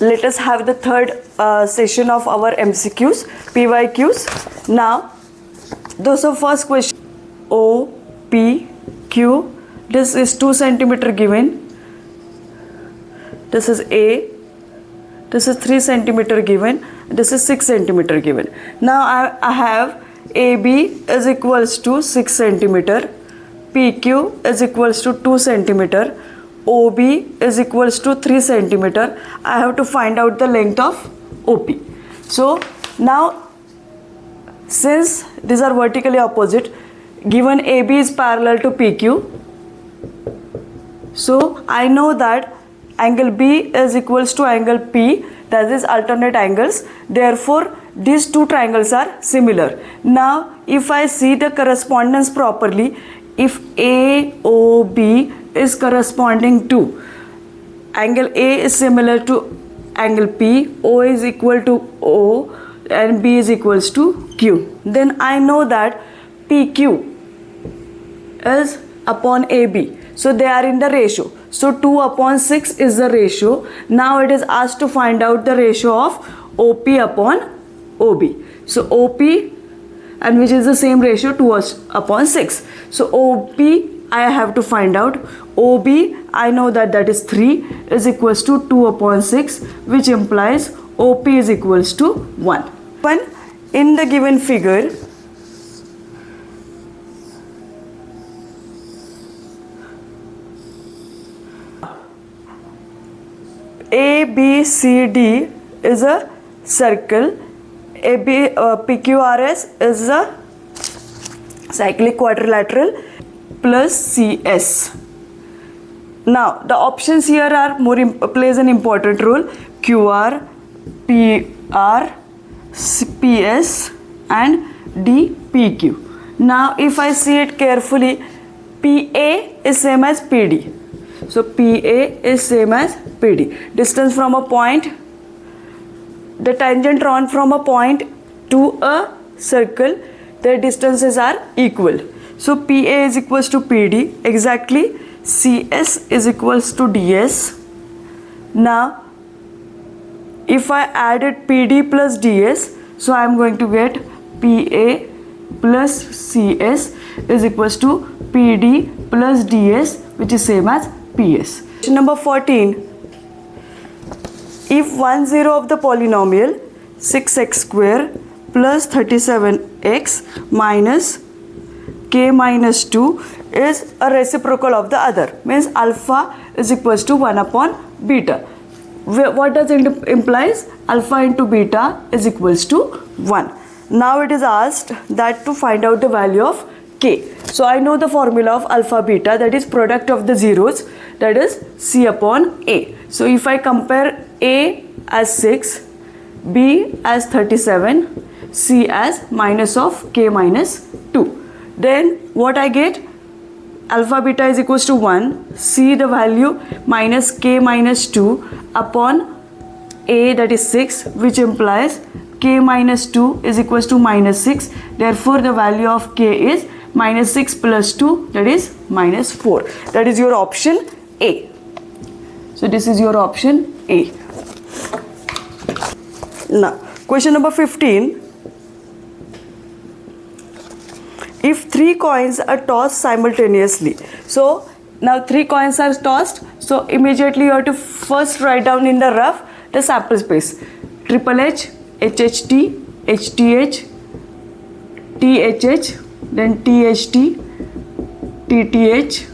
let us have the third session of our MCQs, PYQs. Now, those are first question. O, P, Q. This is 2 centimeter given. This is A. This is 3 centimeter given. This is 6 centimeter given. Now I have AB is equals to 6 centimeter. PQ is equals to 2 centimeter. OB is equals to 3 centimeter. I have to find out the length of OP. So now, since these are vertically opposite, given AB is parallel to PQ, so I know that angle B is equals to angle P, that is alternate angles. Therefore, these two triangles are similar. Now, if I see the correspondence properly, if AOB is corresponding to angle A is similar to angle P, O is equal to O, and B is equals to Q, then I know that PQ is upon AB. So they are in the ratio. So 2/6 is the ratio. Now it is asked to find out the ratio of OP upon OB. So OP, and which is the same ratio, 2/6. So OP I have to find out. OB I know that is 3 is equals to 2/6, which implies OP is equals to 1. When in the given figure, ABCD is a circle, PQRS is a cyclic quadrilateral, plus CS. Now the options here are plays an important role. QR, PR, PS and DPQ. Now if I see it carefully, PA is same as PD. So PA is same as PD. Distance from a point, the tangent drawn from a point to a circle, their distances are equal. So PA is equals to PD exactly. CS is equals to DS. Now if I added PD plus DS, so I am going to get PA plus CS is equals to PD plus DS, which is same as PS. Question number 14. If 1 0 of the polynomial 6x square plus 37x minus k minus 2 is a reciprocal of the other, means alpha is equals to 1 upon beta. What does it implies? Alpha into beta is equals to 1. Now it is asked that to find out the value of k. So I know the formula of alpha beta, that is product of the zeros, that is C upon A. So if I compare A as 6, B as 37, C as minus of k minus 2, then what I get? Alpha beta is equals to 1, C the value minus k minus 2 upon A, that is 6, which implies k minus 2 is equals to minus 6. Therefore the value of k is minus 6 plus 2, that is minus 4. That is your option A. So this is your option A. Now question number 15. If 3 coins are tossed simultaneously, so now 3 coins are tossed, so immediately you have to first write down in the rough the sample space. Triple H, HHT, HTH, THH, then THT, TTH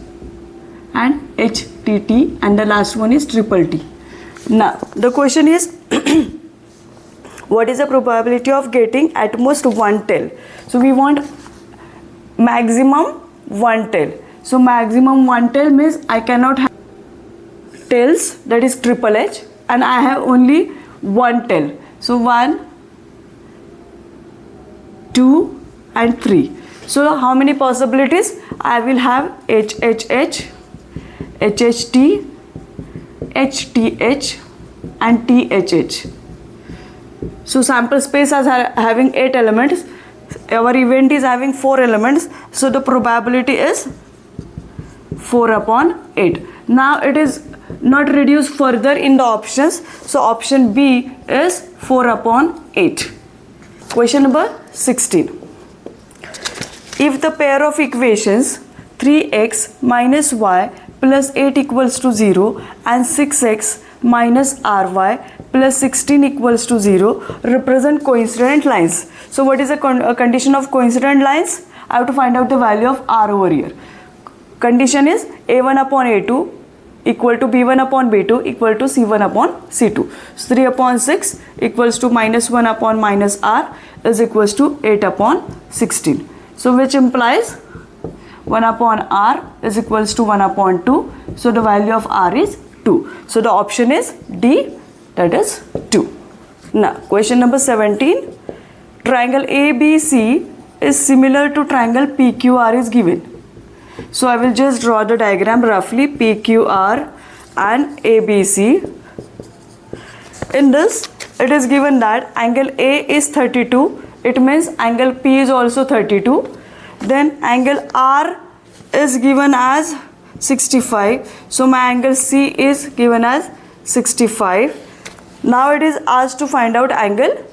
and HTT, and the last one is triple T. Now the question is what is the probability of getting at most one tail? So we want maximum one tail. So maximum one tail means I cannot have tails, that is triple H, and I have only one tail. So 1, 2 and 3. So how many possibilities? I will have HHH, HHT, HTH and THH. So sample space is having 8 elements. Our event is having 4 elements. So the probability is 4/8. Now it is not reduced further in the options. So option B is 4 upon 8. Question number 16. If the pair of equations 3x minus y plus 8 equals to 0 and 6x minus ry plus 16 equals to 0 represent coincident lines. So what is the condition of coincident lines? I have to find out the value of r over here. Condition is a1 upon a2 equal to b1 upon b2 equal to c1 upon c2. So 3 upon 6 equals to minus 1 upon minus r is equals to 8 upon 16. So which implies 1 upon r is equals to 1 upon 2. So the value of r is 2. So the option is D, that is 2. Now question number 17. Triangle ABC is similar to triangle PQR is given. So I will just draw the diagram roughly. PQR and ABC. In this it is given that angle A is 32. It means angle P is also 32. Then angle R is given as 65. So my angle C is given as 65. Now it is asked to find out angle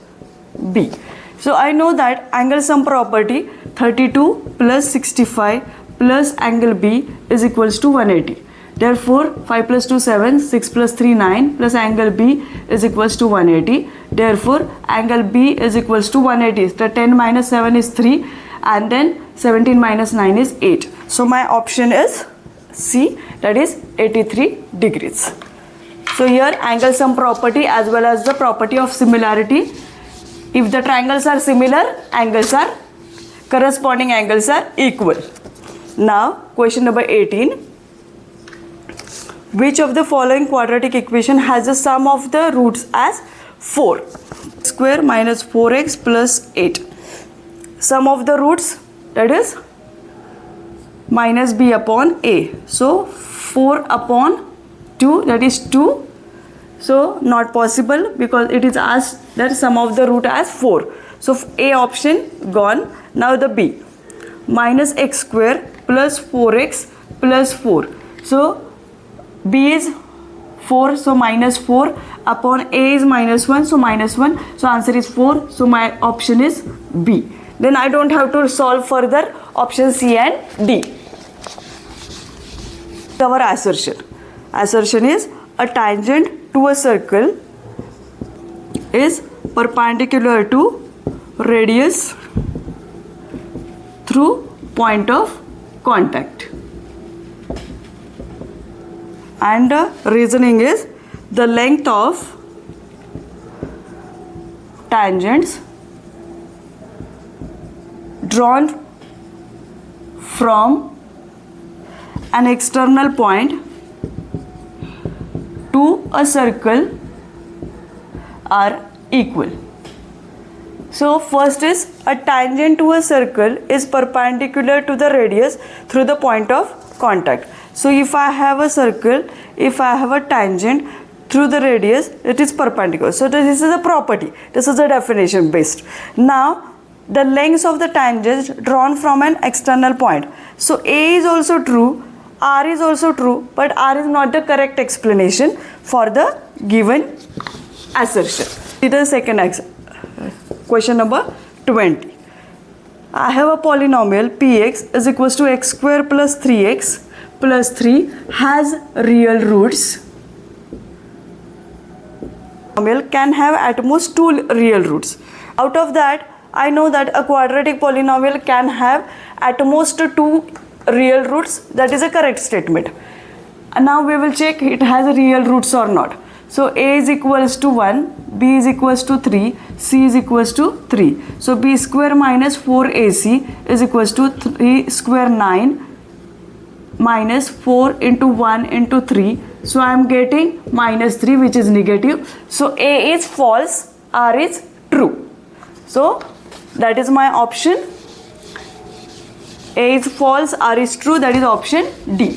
B. So I know that angle sum property 32 plus 65 plus angle B is equals to 180. Therefore 5 plus 2 7, 6 plus 3 9 plus angle B is equals to 180. Therefore angle B is equals to 180. The 10 minus 7 is 3 and then 17 minus 9 is 8. So my option is C, that is 83 degrees. So here angle sum property as well as the property of similarity. If the triangles are similar, corresponding angles are equal. Now question number 18. Which of the following quadratic equation has the sum of the roots as 4? Square minus 4x plus 8. Sum of the roots, that is minus b upon a. So 4 upon 2, that is 2. So not possible because it is asked that sum of the root as 4. So A option gone. Now the B. Minus x square plus 4x plus 4. So B is 4. So minus 4 upon A is minus 1. So minus 1. So answer is 4. So my option is B. Then I don't have to solve further option C and D. Our assertion. Assertion is a tangent to a circle is perpendicular to radius through point of contact. And the reasoning is the length of tangents drawn from an external point to a circle are equal. So first is a tangent to a circle is perpendicular to the radius through the point of contact. So if I have a circle, if I have a tangent through the radius, it is perpendicular. So this is a property. This is a definition based. Now the lengths of the tangents drawn from an external point. So A is also true, R is also true, but R is not the correct explanation for the given assertion. See the second question number 20. I have a polynomial Px is equals to x square plus 3x plus 3 has real roots. Polynomial can have at most 2 real roots. Out of that, I know that a quadratic polynomial can have at most 2 real roots. That is a correct statement. And now we will check it has real roots or not. So A is equals to 1, B is equals to 3, C is equals to 3. So B square minus 4AC is equals to 3 square 9 minus 4 into 1 into 3. So I am getting minus 3, which is negative. So A is false, R is true. So that is my option. A is false, R is true, that is option D.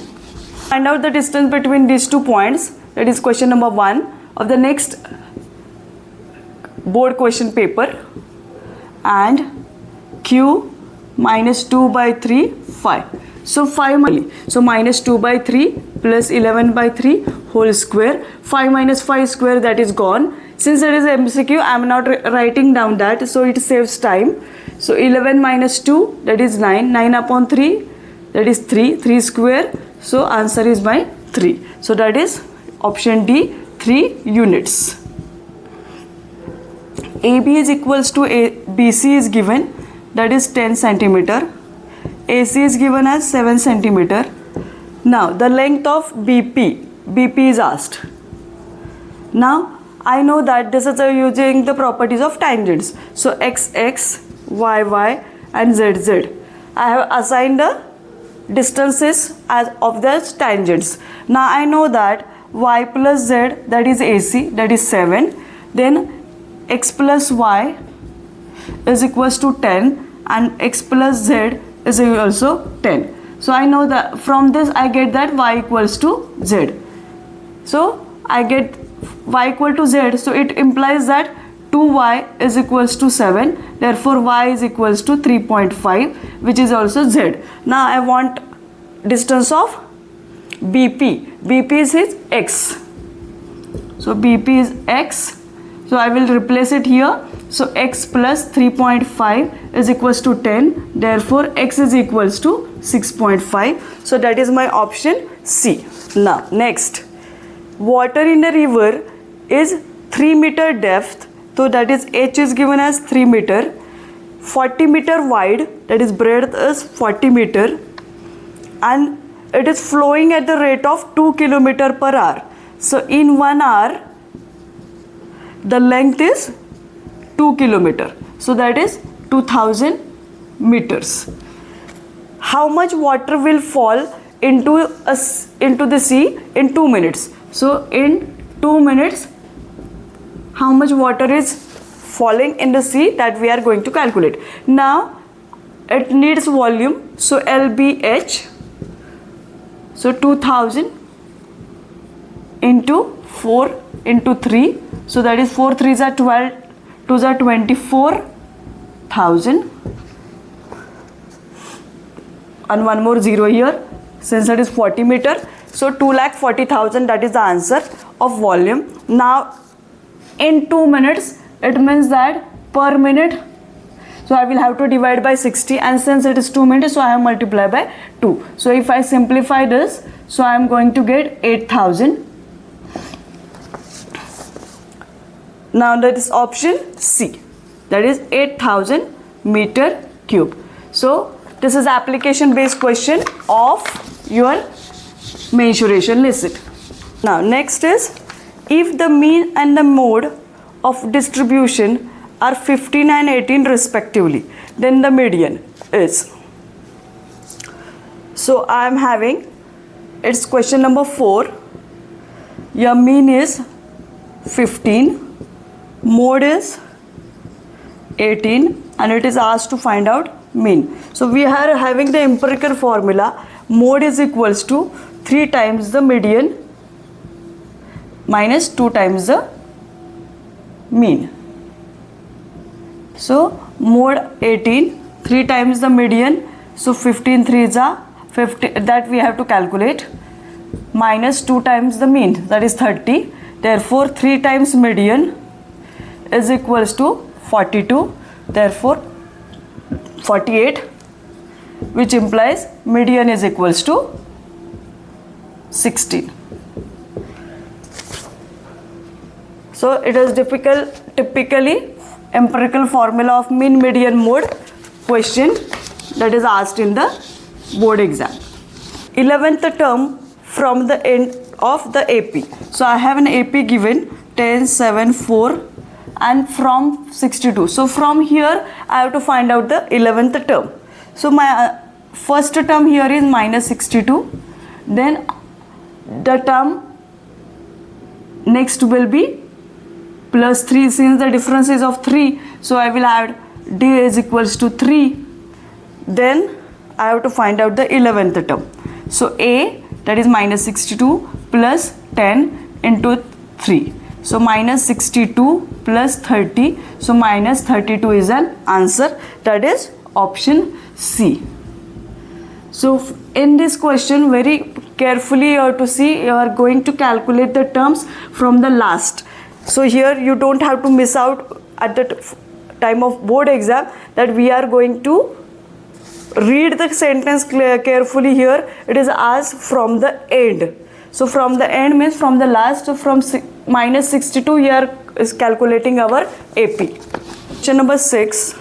Find out the distance between these 2 points. That is question number 1 of the next board question paper. And Q minus 2 by 3, 5. So 5, so minus 2 by 3 plus 11 by 3 whole square. 5 minus 5 square, that is gone. Since it is MCQ, I am not writing down that, so it saves time. So 11 minus 2, that is 9. 9 upon 3, that is 3. 3 square. So answer is by 3. So that is option D, 3 units. AB is equals to BC is given, that is 10 centimeter. AC is given as 7 centimeter. Now the length of BP is asked. Now I know that this is using the properties of tangents. So XX, YY and ZZ. I have assigned the distances as of the tangents. Now I know that Y plus Z, that is AC, that is 7. Then X plus Y is equals to 10 and X plus Z is also 10. So I know that from this I get that Y equals to Z. So I get Y equal to Z, so it implies that 2Y is equals to 7, therefore Y is equals to 3.5, which is also Z. Now I want distance of BP. BP is his X. So BP is X. So I will replace it here. So X plus 3.5 is equals to 10. Therefore X is equals to 6.5. So that is my option C. Now next, water in a river is 3 meter depth. So that is H is given as 3 meter. 40 meter wide, that is breadth is 40 meter. And it is flowing at the rate of 2 km per hour. So in 1 hour, the length is 2 km. So that is 2000 meters. How much water will fall into the sea in 2 minutes? So in 2 minutes, how much water is falling in the sea, that we are going to calculate. Now it needs volume. So LBH. So 2000 into 4 into 3. So that is 4 3s are 12, 2s are 24,000. And one more 0 here, since it is 40 meter. So 2,40,000, that is the answer of volume. Now in 2 minutes, it means that per minute, so I will have to divide by 60, and since it is 2 minutes, so I have multiplied by 2. So if I simplify this, so I am going to get 8,000. Now that is option C, that is 8,000 meter cube. So this is application based question of your mensuration. Listen. Now next is, if the mean and the mode of distribution are 15 and 18 respectively, then the median is. So I am having, it's question number 4. Your mean is 15, mode is 18, and it is asked to find out mean. So we are having the empirical formula. Mode is equals to 3 times the median minus 2 times the mean. So mode 18, 3 times the median, so 15 3s are 50, that we have to calculate, minus 2 times the mean, that is 30. Therefore 3 times median is equals to 42, therefore 48, which implies median is equals to 16. So it is typically empirical formula of mean, median, mode question that is asked in the board exam. 11th term from the end of the AP. So I have an AP given 10, 7, 4 and from 62. So from here I have to find out the 11th term. So my first term here is minus 62. Then the term next will be plus 3, since the difference is of 3. So I will add D is equals to 3. Then I have to find out the 11th term. So A, that is minus 62 plus 10 into 3. So minus 62 plus 30. So minus 32 is an answer. That is option C. So in this question, very carefully you have to see, you are going to calculate the terms from the last. So here you don't have to miss out at the time of board exam that we are going to read the sentence carefully. Here it is asked from the end. So from the end means from the last, from minus 62 here is calculating our AP. Question number 6.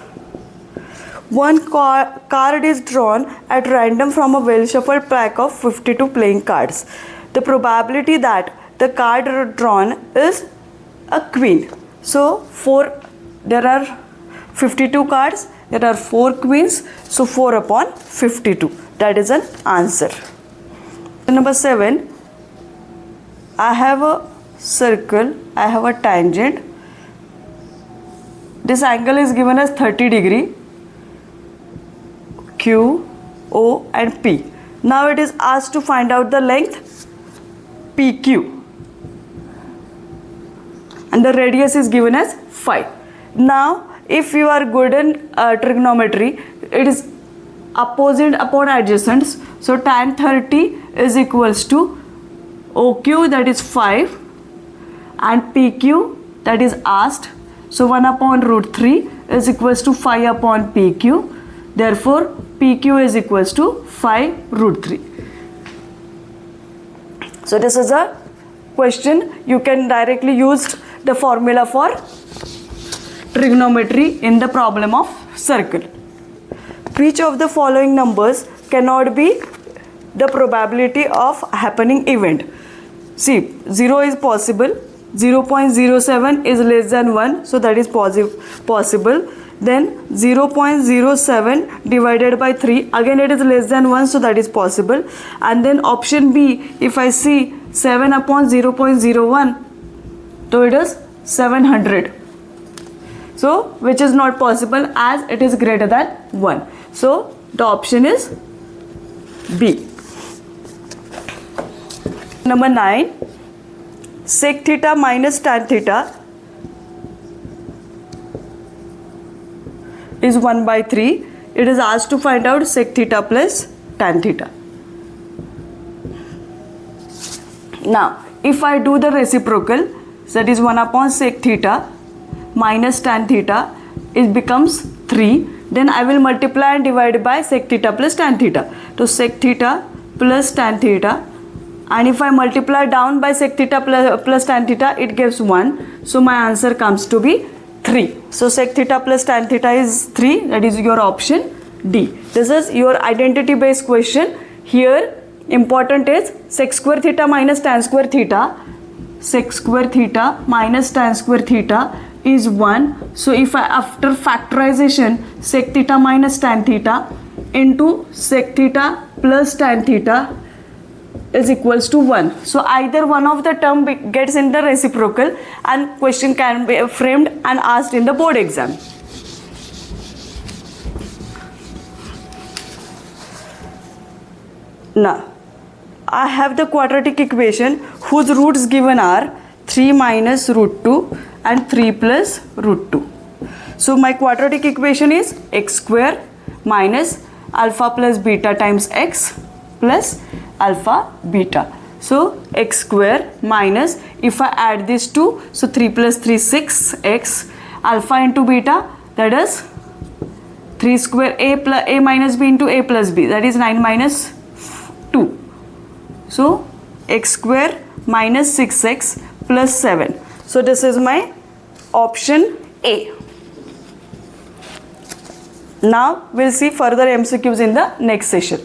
One card is drawn at random from a well shuffled pack of 52 playing cards. The probability that the card drawn is a queen. So there are 52 cards, there are 4 queens, so 4 upon 52. That is an answer. Number 7. I have a circle, I have a tangent. This angle is given as 30 degree. Q, O and P. Now it is asked to find out the length PQ. And the radius is given as 5. Now if you are good in trigonometry, it is opposite upon adjacents. So tan 30 is equals to OQ, that is 5, and PQ, that is asked. So 1 upon root 3 is equals to 5 upon PQ. Therefore PQ is equals to 5 root 3. So this is a question. You can directly use the formula for trigonometry in the problem of circle. Which of the following numbers cannot be the probability of happening event? See, 0 is possible, 0.07 is less than 1, so that is possible. Then 0.07 divided by 3, again it is less than 1, so that is possible. And then option B, if I see 7 upon 0.01, so it is 700. So which is not possible as it is greater than 1. So the option is B. Number 9. Sec theta minus tan theta is 1 by 3. It is asked to find out sec theta plus tan theta. Now if I do the reciprocal, that is 1 upon sec theta minus tan theta, it becomes 3. Then I will multiply and divide by sec theta plus tan theta. So sec theta plus tan theta, and if I multiply down by sec theta plus tan theta, it gives 1. So my answer comes to be 3. So sec theta plus tan theta is 3. That is your option D. This is your identity based question. Here important is sec square theta minus tan square theta. Sec square theta minus tan square theta is 1. So if I, after factorization, sec theta minus tan theta into sec theta plus tan theta is equals to 1. So either one of the term gets in the reciprocal and question can be framed and asked in the board exam. Now I have the quadratic equation whose roots given are 3 minus root 2 and 3 plus root 2. So my quadratic equation is x square minus alpha plus beta times x plus alpha beta. So x square minus, if I add these two, so 3 plus 3 6x, alpha into beta, that is 3 square a plus a minus b into a plus b, that is 9 minus 2. So x square minus 6x plus 7. So this is my option A. Now we'll see further MCQs in the next session.